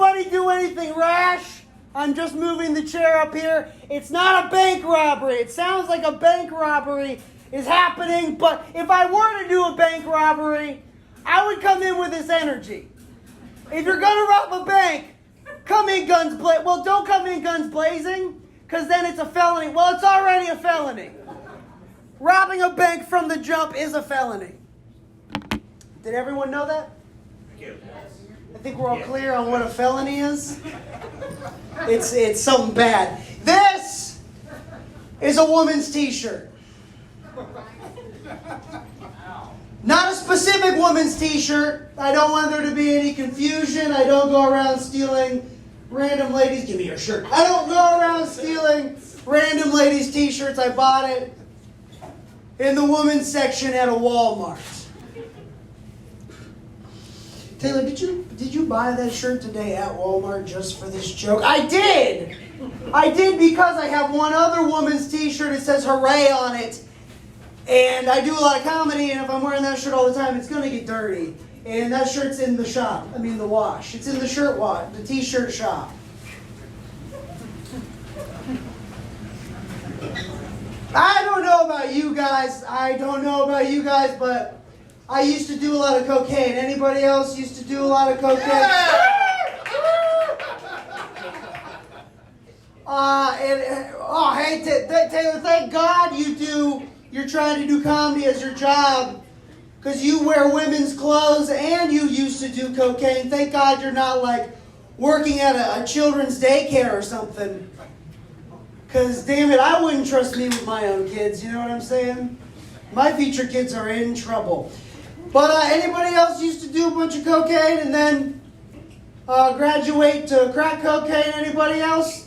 anybody do anything rash? I'm just moving the chair up here. It's not a bank robbery. It sounds like a bank robbery is happening, but if I were to do a bank robbery, I would come in with this energy. If you're going to rob a bank, come in guns blazing. Well, don't come in guns blazing, because then it's a felony. Well, it's already a felony. Robbing a bank from the jump is a felony. Did everyone know that? I think we're all clear on what a felony is. It's something bad. This is a woman's t-shirt. Not a specific woman's t-shirt. I don't want there to be any confusion. I don't go around stealing random ladies. Give me your shirt. I don't go around stealing random ladies' t-shirts. I bought it in the women's section at a Walmart. Taylor, did you buy that shirt today at Walmart just for this joke? I did! I did because I have one other woman's t-shirt. It says hooray on it. And I do a lot of comedy, and if I'm wearing that shirt all the time, it's going to get dirty. And that shirt's in the shop. I mean the wash. It's in the shirt wash, the t-shirt shop. I don't know about you guys. But I used to do a lot of cocaine. Anybody else used to do a lot of cocaine? Hey, Taylor, thank God you're trying to do comedy as your job, because you wear women's clothes and you used to do cocaine. Thank God you're not like working at a children's daycare or something. Because, damn it, I wouldn't trust me with my own kids, you know what I'm saying? My future kids are in trouble. But anybody else used to do a bunch of cocaine and then graduate to crack cocaine? Anybody else?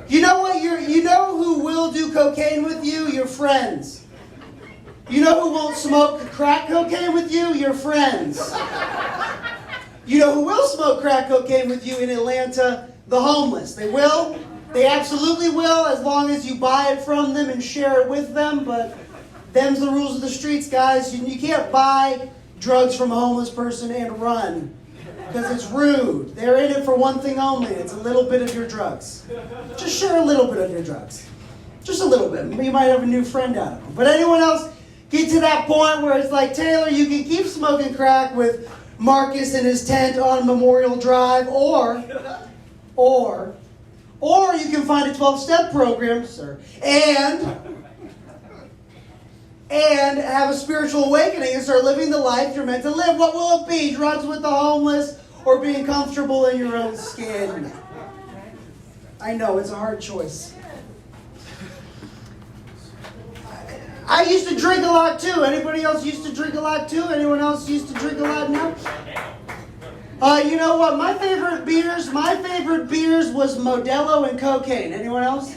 You know what? You know who will do cocaine with you? Your friends. You know who won't smoke crack cocaine with you? Your friends. You know who will smoke crack cocaine with you in Atlanta? The homeless. They will. They absolutely will, as long as you buy it from them and share it with them. But them's the rules of the streets, guys. You can't buy drugs from a homeless person and run, because it's rude. They're in it for one thing only. It's a little bit of your drugs. Just share a little bit of your drugs. Just a little bit. You might have a new friend out of them. But anyone else get to that point where it's like, Taylor, you can keep smoking crack with Marcus in his tent on Memorial Drive, or you can find a 12-step program, sir, and have a spiritual awakening and start living the life you're meant to live. What will it be? Drugs with the homeless or being comfortable in your own skin? I know, it's a hard choice. I used to drink a lot too. Anybody else used to drink a lot too? Anyone else used to drink a lot now? You know what? My favorite beers was Modelo and cocaine. Anyone else?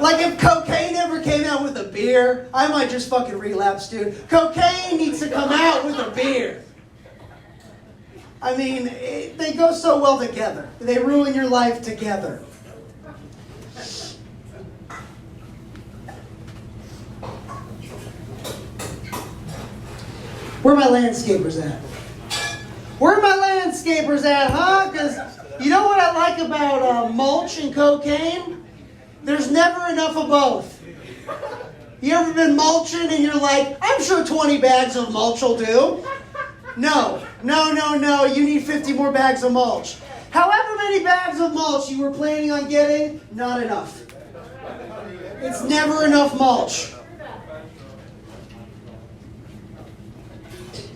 Like if cocaine ever came out with a beer, I might just fucking relapse, dude. Cocaine needs to come out with a beer. I mean, they go so well together. They ruin your life together. Where are my landscapers at? Where are my landscapers at, huh? Because you know what I like about mulch and cocaine? There's never enough of both. You ever been mulching and you're like, I'm sure 20 bags of mulch will do. No. You need 50 more bags of mulch. However many bags of mulch you were planning on getting, not enough. It's never enough mulch.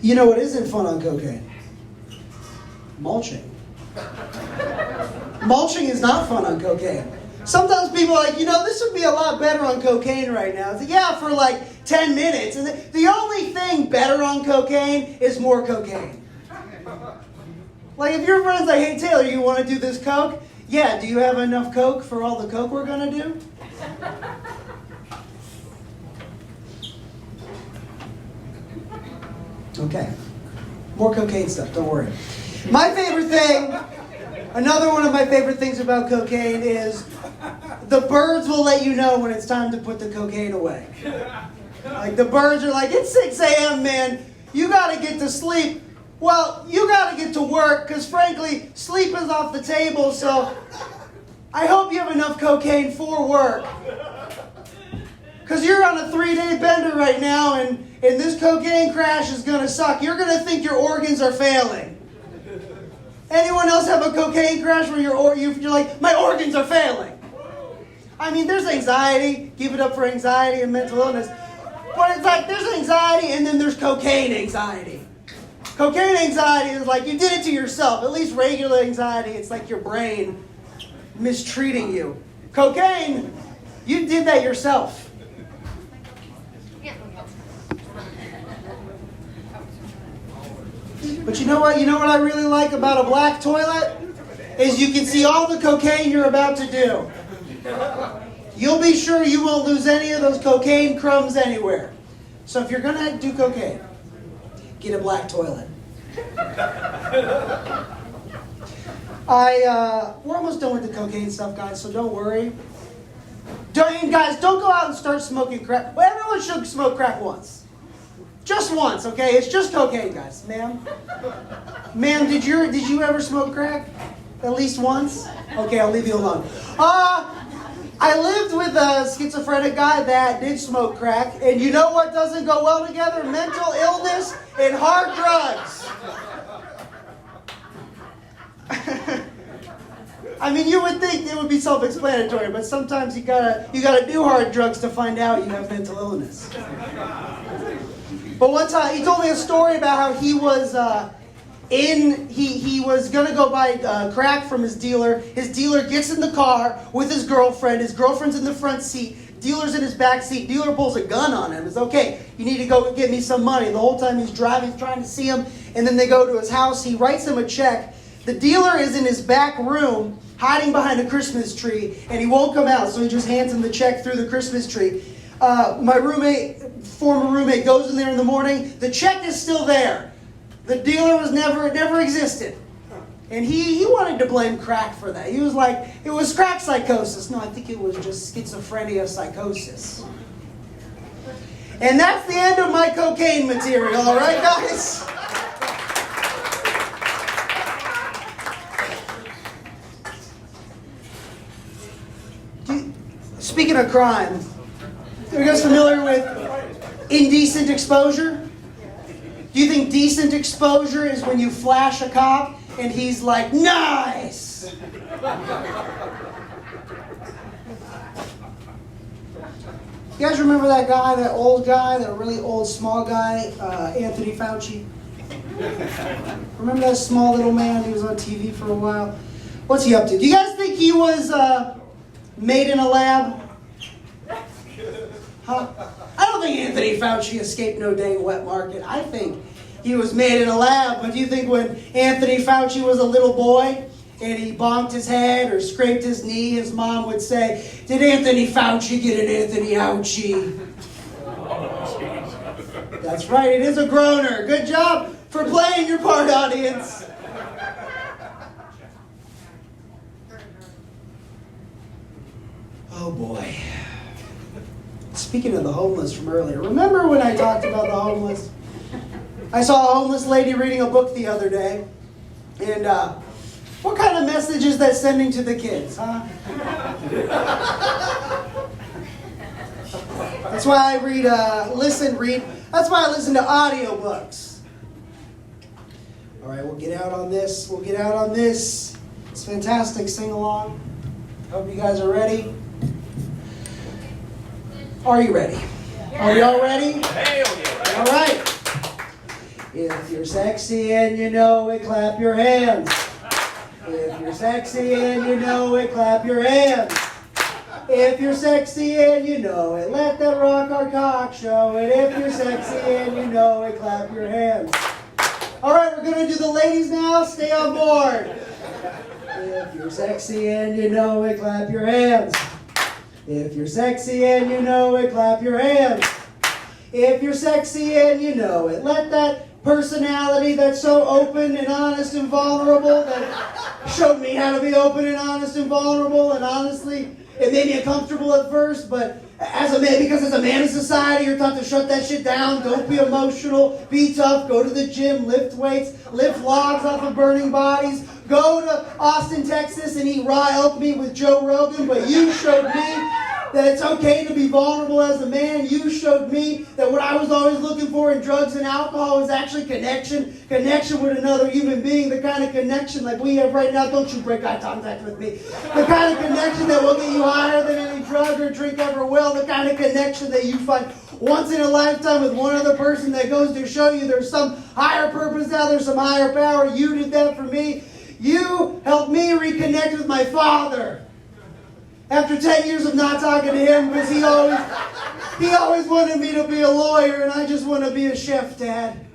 You know what isn't fun on cocaine? Mulching. Mulching is not fun on cocaine. Sometimes people are like, this would be a lot better on cocaine right now. It's like, yeah, for like 10 minutes. And the only thing better on cocaine is more cocaine. Like if your friend's like, hey Taylor, you want to do this coke? Yeah, do you have enough coke for all the coke we're going to do? Okay. More cocaine stuff, don't worry. My favorite thing, another one of my favorite things about cocaine is the birds will let you know when it's time to put the cocaine away. Like the birds are like, it's 6 a.m., man. you got to get to sleep. Well, you got to get to work because, frankly, sleep is off the table. So I hope you have enough cocaine for work. Because you're on a 3-day bender right now, and this cocaine crash is going to suck. You're going to think your organs are failing. Anyone else have a cocaine crash where you're like, my organs are failing? I mean, there's anxiety. Give it up for anxiety and mental illness. But it's like there's anxiety and then there's cocaine anxiety. Cocaine anxiety is like you did it to yourself. At least regular anxiety, it's like your brain mistreating you. Cocaine, you did that yourself. But you know what? You know what I really like about a black toilet? Is you can see all the cocaine you're about to do. You'll be sure you won't lose any of those cocaine crumbs anywhere. So if you're going to do cocaine, get a black toilet. We're almost done with the cocaine stuff, guys, so don't worry. Don't go out and start smoking crack. Well, everyone should smoke crack once. Just once, okay? It's just cocaine, guys. Ma'am? Ma'am, did you ever smoke crack? At least once? Okay, I'll leave you alone. I lived with a schizophrenic guy that did smoke crack, and you know what doesn't go well together? Mental illness and hard drugs. I mean, you would think it would be self-explanatory, but sometimes you gotta do hard drugs to find out you have mental illness. But one time, he told me a story about how he was he was going to go buy crack from his dealer. His dealer gets in the car with his girlfriend. His girlfriend's in the front seat. Dealer's in his back seat. Dealer pulls a gun on him. It's okay, you need to go get me some money. The whole time he's driving, he's trying to see him. And then they go to his house. He writes him a check. The dealer is in his back room, hiding behind a Christmas tree. And he won't come out, so he just hands him the check through the Christmas tree. My former roommate, goes in there in the morning. The check is still there. The dealer never existed. And he wanted to blame crack for that. He was like, it was crack psychosis. No, I think it was just schizophrenia psychosis. And that's the end of my cocaine material, all right, guys? Speaking of crime, are you guys familiar with indecent exposure? Do you think decent exposure is when you flash a cop and he's like, nice? You guys remember that guy, that old guy, that really old small guy, Anthony Fauci? Remember that small little man? He was on TV for a while. What's he up to? Do you guys think he was made in a lab? Huh? I don't think Anthony Fauci escaped no dang wet market. I think he was made in a lab. But do you think when Anthony Fauci was a little boy and he bonked his head or scraped his knee, his mom would say, did Anthony Fauci get an Anthony Ouchie? That's right, it is a groaner. Good job for playing your part, audience. Oh boy. Speaking of the homeless from earlier, remember when I talked about the homeless? I saw a homeless lady reading a book the other day. And what kind of message is that sending to the kids, huh? That's why I that's why I listen to audiobooks. All right, we'll get out on this. It's fantastic. Sing along. Hope you guys are ready. Are you ready? Are y'all ready? All right. If you're sexy and you know it, clap your hands. If you're sexy and you know it, clap your hands. If you're sexy and you know it, let that rock our cock show it. If you're sexy and you know it, clap your hands. All right, we're going to do the ladies now. Stay on board. If you're sexy and you know it, clap your hands. If you're sexy and you know it, clap your hands. If you're sexy and you know it, let that personality that's so open and honest and vulnerable, that showed me how to be open and honest and vulnerable, and honestly, it made me uncomfortable at first, but As a man, because as a man in society, you're taught to shut that shit down. Don't be emotional. Be tough. Go to the gym. Lift weights. Lift logs off of burning bodies. Go to Austin, Texas, and eat raw elk meat with Joe Rogan. But you showed me that it's okay to be vulnerable as a man. You showed me that what I was always looking for in drugs and alcohol was actually connection. Connection with another human being. The kind of connection like we have right now. Don't you break eye contact with me. The kind of connection that will get you higher than any drug or drink ever will. The kind of connection that you find once in a lifetime with one other person that goes to show you there's some higher purpose out there, some higher power. You did that for me. You helped me reconnect with my father. After 10 years of not talking to him, because he always wanted me to be a lawyer, and I just want to be a chef, Dad.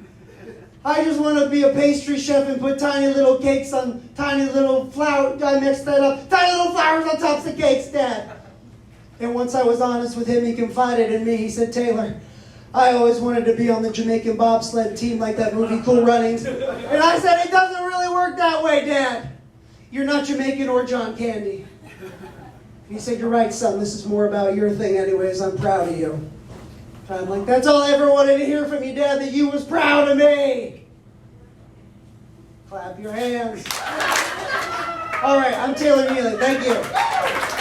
I just want to be a pastry chef and put tiny little cakes on tiny little flour. I mixed that up. Tiny little flowers on tops of cakes, Dad. And once I was honest with him, he confided in me. He said, Taylor, I always wanted to be on the Jamaican bobsled team like that movie Cool Runnings. And I said, it doesn't really work that way, Dad. You're not Jamaican or John Candy. He said, you're right, son. This is more about your thing anyways. I'm proud of you. I'm like, that's all I ever wanted to hear from you, Dad, that you was proud of me. Clap your hands. All right, I'm Taylor Neely. Thank you.